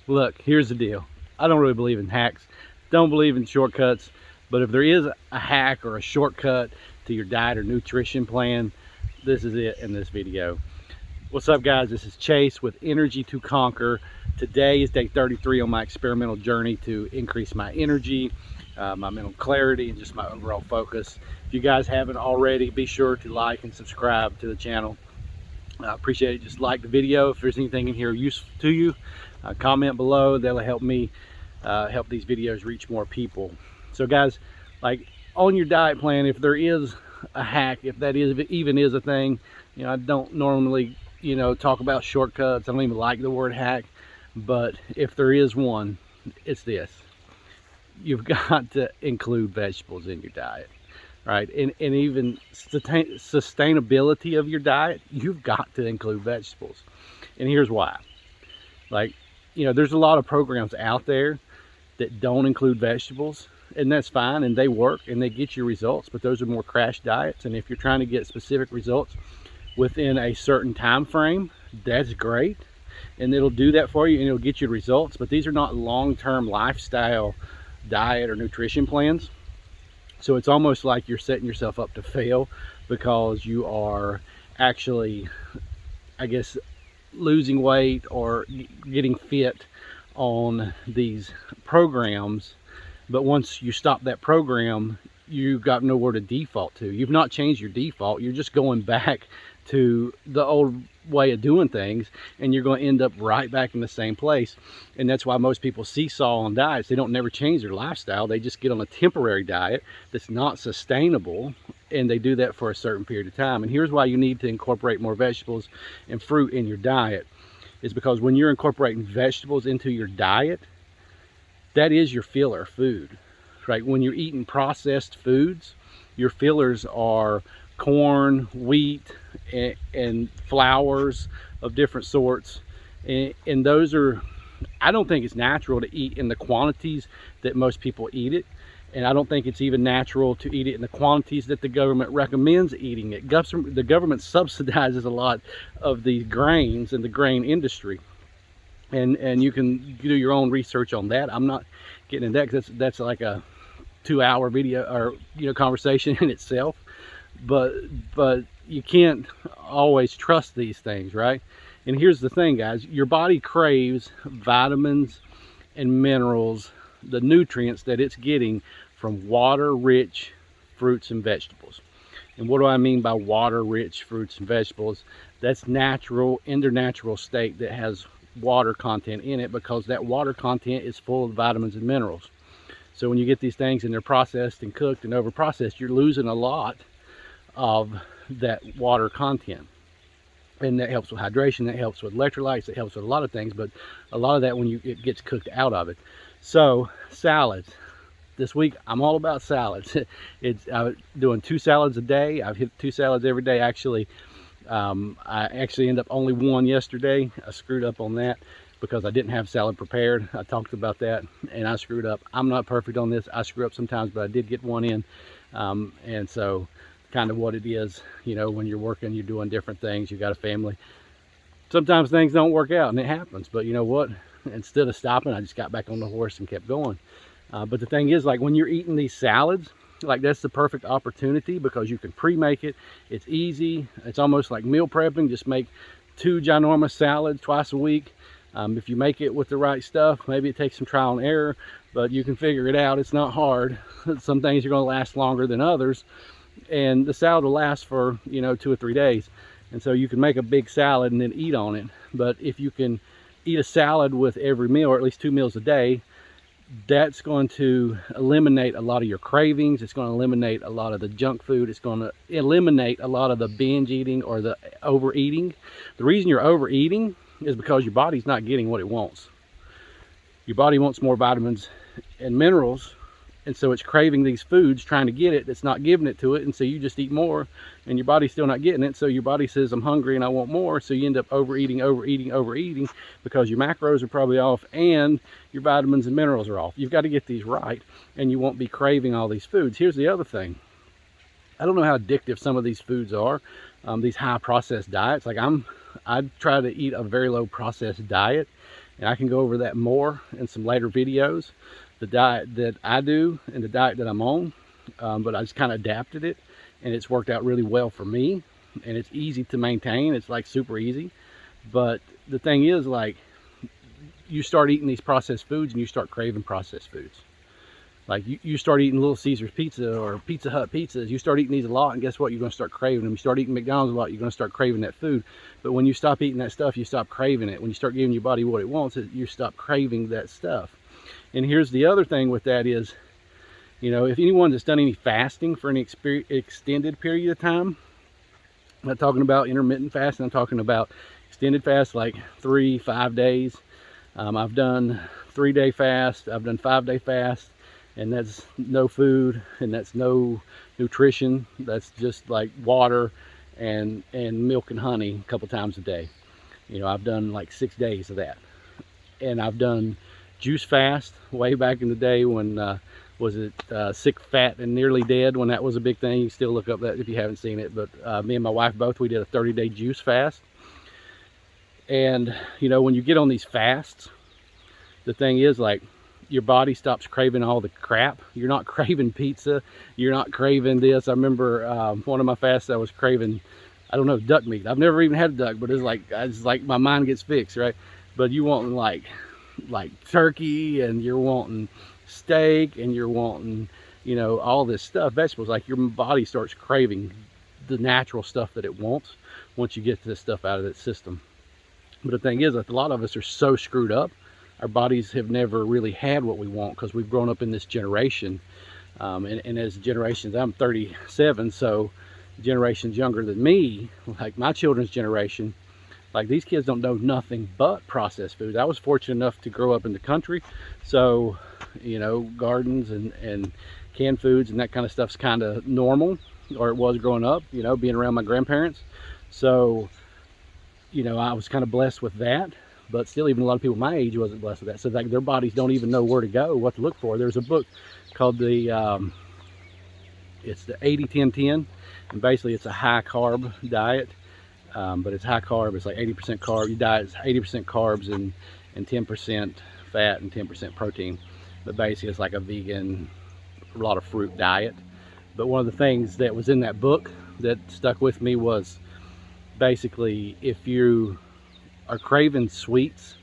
Look, here's the deal. I don't really believe in hacks, don't believe in shortcuts, but if there is a hack or a shortcut to your diet or nutrition plan, this is it in this video. What's up, guys? This is Chase with Energy to Conquer. Today is day 33 on my experimental journey to increase my energy, my mental clarity, and just my overall focus. If you guys haven't already, be sure to like and subscribe to the channel. I appreciate it. Just like the video. If there's anything in here useful to you, comment below. That'll help me help these videos reach more people. So guys, like on your diet plan, if there is a hack, if that is even is a thing, I don't normally talk about shortcuts. I don't even like the word hack, but if there is one, it's this: you've got to include vegetables in your diet, right? And even sustainability of your diet, you've got to include vegetables. And here's why. There's a lot of programs out there that don't include vegetables, and that's fine, and they work and they get you results, but those are more crash diets. And if you're trying to get specific results within a certain time frame, that's great, and it'll do that for you and it'll get you results. But these are not long-term lifestyle diet or nutrition plans. So it's almost like you're setting yourself up to fail, because you are actually, I guess, losing weight or getting fit on these programs. But once you stop that program, you've got nowhere to default to. You've not changed your default. You're just going back to the old way of doing things, and you're going to end up right back in the same place. And that's why most people seesaw on diets. They don't never change their lifestyle. They just get on a temporary diet that's not sustainable, and they do that for a certain period of time. And here's why you need to incorporate more vegetables and fruit in your diet, is because when you're incorporating vegetables into your diet, that is your filler food, right? When you're eating processed foods, your fillers are corn, wheat, and flours of different sorts. And those are, I don't think it's natural to eat in the quantities that most people eat it. And I don't think it's even natural to eat it in the quantities that the government recommends eating it. The government subsidizes a lot of the grains and the grain industry. And you can do your own research on that. I'm not getting into that because that's like a 2-hour video or conversation in itself. But you can't always trust these things, right? And here's the thing, guys: your body craves vitamins and minerals, the nutrients that it's getting from water-rich fruits and vegetables. And what do I mean by water-rich fruits and vegetables? That's natural, in their natural state, that has water content in it, because that water content is full of vitamins and minerals. So when you get these things and they're processed and cooked and over processed, you're losing a lot of that water content. And that helps with hydration, that helps with electrolytes, it helps with a lot of things, but a lot of that it gets cooked out of it. So salads. This week I'm all about salads. I'm doing 2 salads a day. I've hit 2 salads every day. Actually, I actually ended up only one yesterday. I screwed up on that because I didn't have salad prepared. I talked about that and I screwed up. I'm not perfect on this. I screw up sometimes, but I did get one in. And so kind of what it is, when you're working, you're doing different things, you got a family, sometimes things don't work out, and it happens. But you know what, instead of stopping, I just got back on the horse and kept going. But the thing is, like, when you're eating these salads, like, that's the perfect opportunity, because you can pre-make it. It's easy. It's almost like meal prepping. Just make 2 ginormous salads twice a week. If you make it with the right stuff, maybe it takes some trial and error, but you can figure it out. It's not hard. Some things are going to last longer than others, and the salad will last for 2 or 3 days. And so you can make a big salad and then eat on it. But if you can eat a salad with every meal, or at least 2 meals a day, that's going to eliminate a lot of your cravings. It's going to eliminate a lot of the junk food. It's going to eliminate a lot of the binge eating or the overeating. The reason you're overeating is because your body's not getting what it wants. Your body wants more vitamins and minerals, and so it's craving these foods, trying to get it, that's not giving it to it. And so you just eat more, and your body's still not getting it. So your body says, I'm hungry and I want more. So you end up overeating, because your macros are probably off and your vitamins and minerals are off. You've got to get these right, and you won't be craving all these foods. Here's the other thing: I don't know how addictive some of these foods are, these high processed diets. Like, I try to eat a very low processed diet, And I can go over that more in some later videos, the diet that I do and the diet that I'm on. But I just kind of adapted it, and it's worked out really well for me, and it's easy to maintain. It's like super easy. But the thing is, like, you start eating these processed foods and you start craving processed foods. Like you start eating Little Caesars pizza or Pizza Hut pizzas, you start eating these a lot, and guess what? You're going to start craving them. You start eating McDonald's a lot, you're going to start craving that food. But when you stop eating that stuff, you stop craving it. When you start giving your body what it wants, you stop craving that stuff. And here's the other thing with that is, you know, if anyone that's done any fasting for an extended period of time, I'm not talking about intermittent fasting, I'm talking about extended fast, like 3-5 days. I've done 3-day fast, I've done 5-day fast, and that's no food and that's no nutrition. That's just like water and milk and honey a couple times a day. You know, I've done like 6 days of that. And I've done juice fast way back in the day when was it Sick, Fat, and Nearly Dead, when that was a big thing. You can still look up that if you haven't seen it. But me and my wife both, we did a 30-day juice fast. And you know, when you get on these fasts, the thing is, like, your body stops craving all the crap. You're not craving pizza, you're not craving this. I remember one of my fasts, I was craving, I don't know, duck meat. I've never even had a duck, but it's like my mind gets fixed, right? But you want like turkey, and you're wanting steak, and you're wanting, you know, all this stuff, vegetables. Like, your body starts craving the natural stuff that it wants once you get this stuff out of its system. But the thing is, like, a lot of us are so screwed up. Our bodies have never really had what we want because we've grown up in this generation. And as generations, I'm 37, so generations younger than me, like my children's generation, like, these kids don't know nothing but processed foods. I was fortunate enough to grow up in the country, so, you know, gardens and canned foods and that kind of stuff's kind of normal, or it was growing up, you know, being around my grandparents. So, you know, I was kind of blessed with that. But still, even a lot of people my age wasn't blessed with that. So, like, their bodies don't even know where to go, what to look for. There's a book called it's the 80-10-10, and basically it's a high carb diet. But it's high carb. It's like 80% carb. Your diet is 80% carbs and 10% fat and 10% protein. But basically, it's like a vegan, a lot of fruit diet. But one of the things that was in that book that stuck with me was basically, if you are craving sweets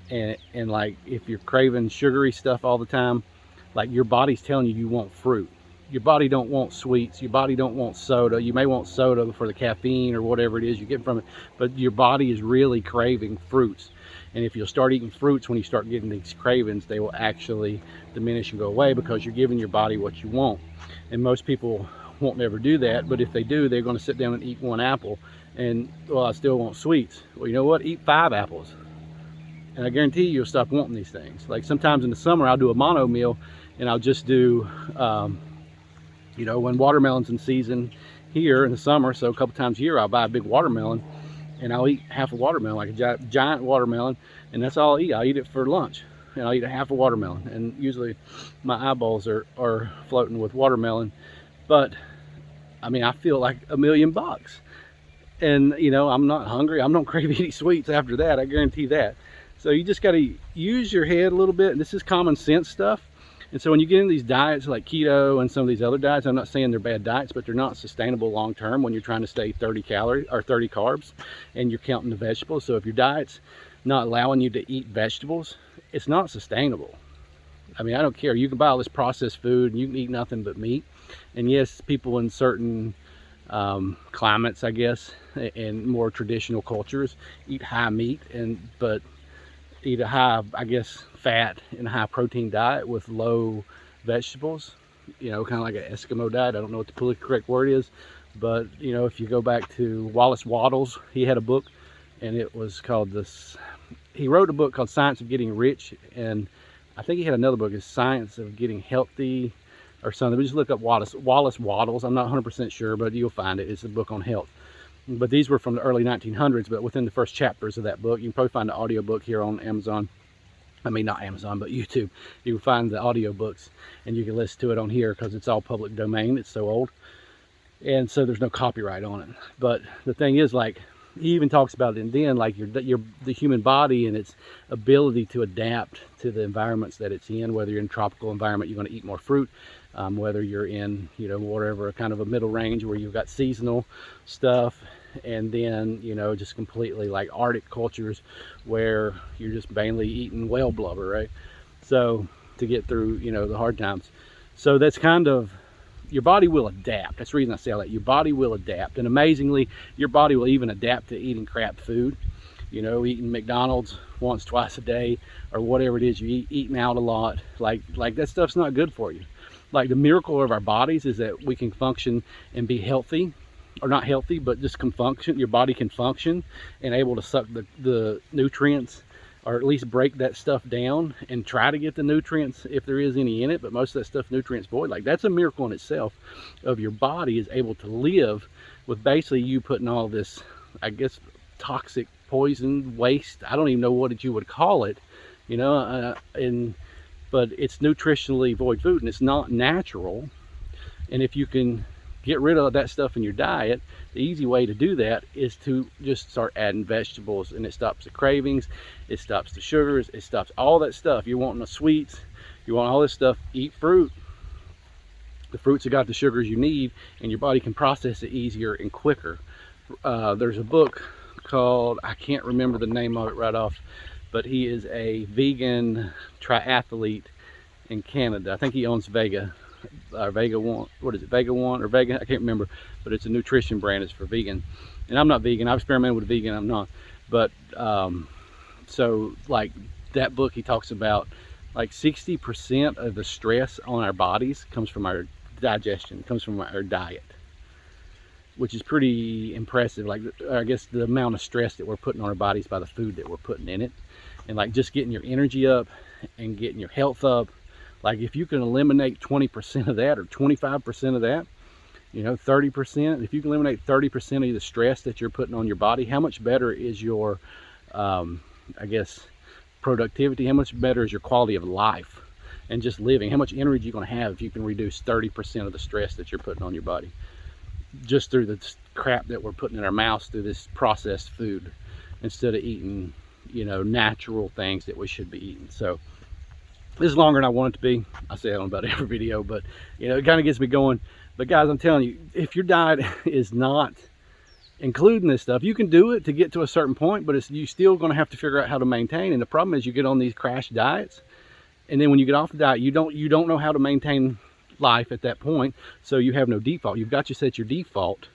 and like if you're craving sugary stuff all the time, like, your body's telling you want fruit. Your body don't want sweets, your body don't want soda. You may want soda for the caffeine or whatever it is you get from it, but your body is really craving fruits. And if you'll start eating fruits when you start getting these cravings, they will actually diminish and go away, because you're giving your body what you want. And most people won't never do that, but if they do, they're going to sit down and eat 1 apple and, well, I still want sweets. Well, you know what? Eat 5 apples. And I guarantee you'll stop wanting these things. Like, sometimes in the summer, I'll do a mono meal, and I'll just do, you know, when watermelon's in season here in the summer, so a couple times a year, I'll buy a big watermelon, and I'll eat half a watermelon, like a giant watermelon, and that's all I'll eat. I'll eat it for lunch, and I'll eat a half a watermelon. And usually my eyeballs are floating with watermelon. But, I mean, I feel like $1,000,000. And, you know, I'm not hungry. I'm not craving any sweets after that. I guarantee that. So you just got to use your head a little bit. And this is common sense stuff. And so when you get into these diets like keto and some of these other diets, I'm not saying they're bad diets, but they're not sustainable long term when you're trying to stay 30 calories or 30 carbs and you're counting the vegetables. So if your diet's not allowing you to eat vegetables, it's not sustainable. I mean, I don't care. You can buy all this processed food and you can eat nothing but meat. And yes, people in certain climates, I guess, and more traditional cultures eat high meat, but eat a high, I guess, fat and high protein diet with low vegetables, you know, kind of like an Eskimo diet. I don't know what the politically correct word is, but, you know, if you go back to Wallace Wattles, he had a book, and it was called he wrote a book called Science of Getting Rich, and I think he had another book, is Science of Getting Healthy or something. We just look up Wallace Wattles. I'm not 100% sure, but you'll find it. It's a book on health. But these were from the early 1900s, but within the first chapters of that book, you can probably find the audiobook here on Amazon. I mean, not Amazon, but YouTube. You can find the audiobooks, and you can listen to it on here because it's all public domain. It's so old. And so there's no copyright on it. But the thing is, like, he even talks about it then, like the human body and its ability to adapt to the environments that it's in. Whether you're in a tropical environment, you're going to eat more fruit. Whether you're in, you know, whatever kind of a middle range where you've got seasonal stuff, and then, you know, just completely like Arctic cultures where you're just mainly eating whale blubber, right? So to get through, you know, the hard times. So that's kind of, your body will adapt. That's the reason I say all that. Your body will adapt, and amazingly, your body will even adapt to eating crap food. You know, eating McDonald's once, twice a day, or whatever it is you eat, eating out a lot. Like that stuff's not good for you. Like, the miracle of our bodies is that we can function and be healthy, or not healthy, but just can function. Your body can function and able to suck the nutrients, or at least break that stuff down and try to get the nutrients if there is any in it. But most of that stuff, nutrients void. Like, that's a miracle in itself, of your body is able to live with basically you putting all this, I guess, toxic poison waste. I don't even know what you would call it, you know, but it's nutritionally void food, and it's not natural. And if you can get rid of that stuff in your diet, the easy way to do that is to just start adding vegetables, and it stops the cravings, it stops the sugars, it stops all that stuff. You're wanting the sweets, you want all this stuff, eat fruit. The fruits have got the sugars you need, and your body can process it easier and quicker. There's a book called, I can't remember the name of it right off, but he is a vegan triathlete in Canada. I think he owns Vega One. What is it, Vega One or Vega? I can't remember, but it's a nutrition brand. It's for vegan, and I'm not vegan. I've experimented with vegan. I'm not, but so like that book, he talks about like 60% of the stress on our bodies comes from our digestion, comes from our diet, which is pretty impressive. Like, I guess the amount of stress that we're putting on our bodies by the food that we're putting in it, and like just getting your energy up and getting your health up. Like, if you can eliminate 20% of that, or 25% of that, you know, 30%, if you can eliminate 30% of the stress that you're putting on your body, how much better is your, I guess, productivity? How much better is your quality of life and just living? How much energy you're going to have if you can reduce 30% of the stress that you're putting on your body, just through the crap that we're putting in our mouths through this processed food, instead of eating, you know, natural things that we should be eating. So this is longer than I want it to be. I say that on about every video, but you know, it kind of gets me going. But guys, I'm telling you, if your diet is not including this stuff, you can do it to get to a certain point, but you still going to have to figure out how to maintain. And the problem is, you get on these crash diets, and then when you get off the diet, you don't know how to maintain life at that point. So you have no default. You've got to set your default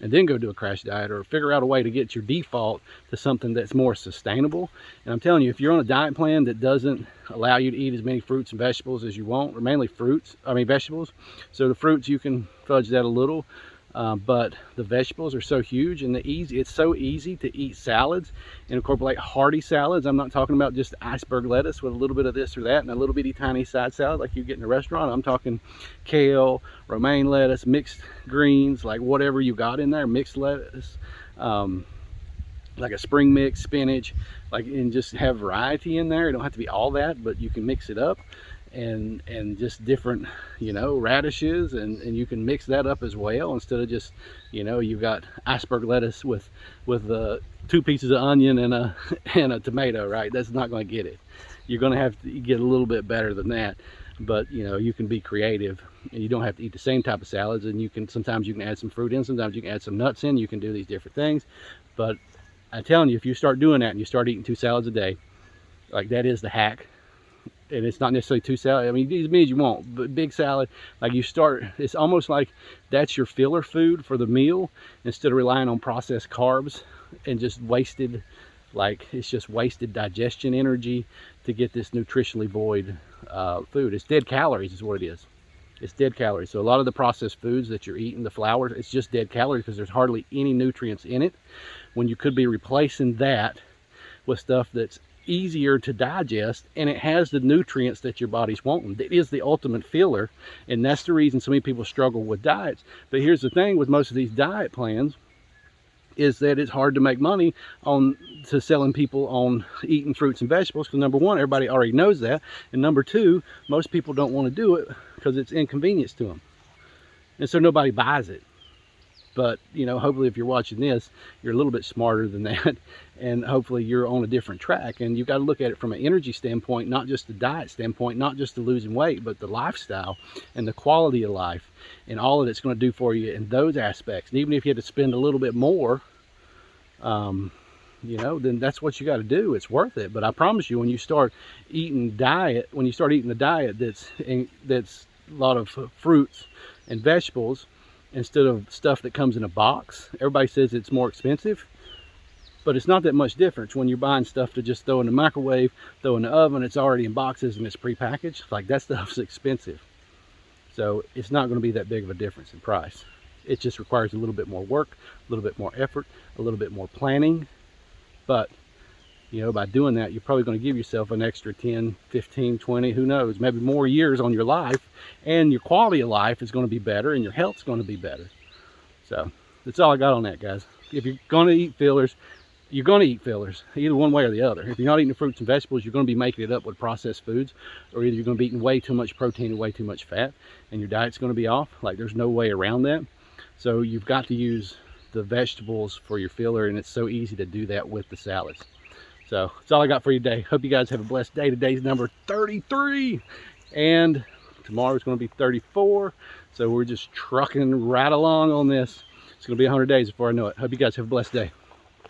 and then go do a crash diet, or figure out a way to get your default to something that's more sustainable. And I'm telling you, if you're on a diet plan that doesn't allow you to eat as many fruits and vegetables as you want, or mainly vegetables, so the fruits you can fudge that a little, but the vegetables are so huge, and it's so easy to eat salads and incorporate hearty salads. I'm not talking about just iceberg lettuce with a little bit of this or that and a little bitty tiny side salad like you get in a restaurant. I'm talking kale, romaine lettuce, mixed greens, like whatever you got in there, mixed lettuce, like a spring mix, spinach, like, and just have variety in there. You don't have to be all that, but you can mix it up. And just different, you know, radishes, and you can mix that up as well, instead of just, you know, you've got iceberg lettuce with 2 pieces of onion and a tomato, right? That's not going to get it. You're going to have to get a little bit better than that. But you know, you can be creative, and you don't have to eat the same type of salads, and sometimes you can add some fruit in, sometimes you can add some nuts in. You can do these different things. But I'm telling you, if you start doing that and you start eating 2 salads a day, like, that is the hack. And it's not necessarily 2 salads. I mean, as many as you want, but big salad, like, you start, it's almost like that's your filler food for the meal, instead of relying on processed carbs and just wasted, like, it's just wasted digestion energy to get this nutritionally void food. It's dead calories is what it is. It's dead calories. So a lot of the processed foods that you're eating, the flour, it's just dead calories, because there's hardly any nutrients in it, when you could be replacing that with stuff that's easier to digest, and it has the nutrients that your body's wanting. It is the ultimate filler, and that's the reason so many people struggle with diets. But here's the thing with most of these diet plans, is that it's hard to make money to selling people on eating fruits and vegetables, because number one, everybody already knows that, and number two, most people don't want to do it because it's inconvenience to them, and so nobody buys it. But, you know, hopefully if you're watching this, you're a little bit smarter than that. And hopefully you're on a different track. And you've got to look at it from an energy standpoint, not just the diet standpoint, not just the losing weight, but the lifestyle and the quality of life and all that it's going to do for you in those aspects. And even if you had to spend a little bit more, you know, then that's what you got to do. It's worth it. But I promise you, when you start eating the diet that's a lot of fruits and vegetables instead of stuff that comes in a box, everybody says it's more expensive, but it's not that much difference when you're buying stuff to just throw in the microwave, throw in the oven. It's already in boxes and it's prepackaged. Like, that stuff's expensive, so it's not going to be that big of a difference in price. It just requires a little bit more work, a little bit more effort, a little bit more planning. But, you know, by doing that, you're probably going to give yourself an extra 10, 15, 20, who knows, maybe more years on your life, and your quality of life is going to be better and your health's going to be better. So that's all I got on that, guys. If you're going to eat fillers, you're going to eat fillers, either one way or the other. If you're not eating the fruits and vegetables, you're going to be making it up with processed foods, or either you're going to be eating way too much protein and way too much fat, and your diet's going to be off. Like, there's no way around that. So you've got to use the vegetables for your filler, and it's so easy to do that with the salads. So that's all I got for you today. Hope you guys have a blessed day. Today's number 33, and tomorrow's going to be 34. So we're just trucking right along on this. It's going to be 100 days before I know it. Hope you guys have a blessed day.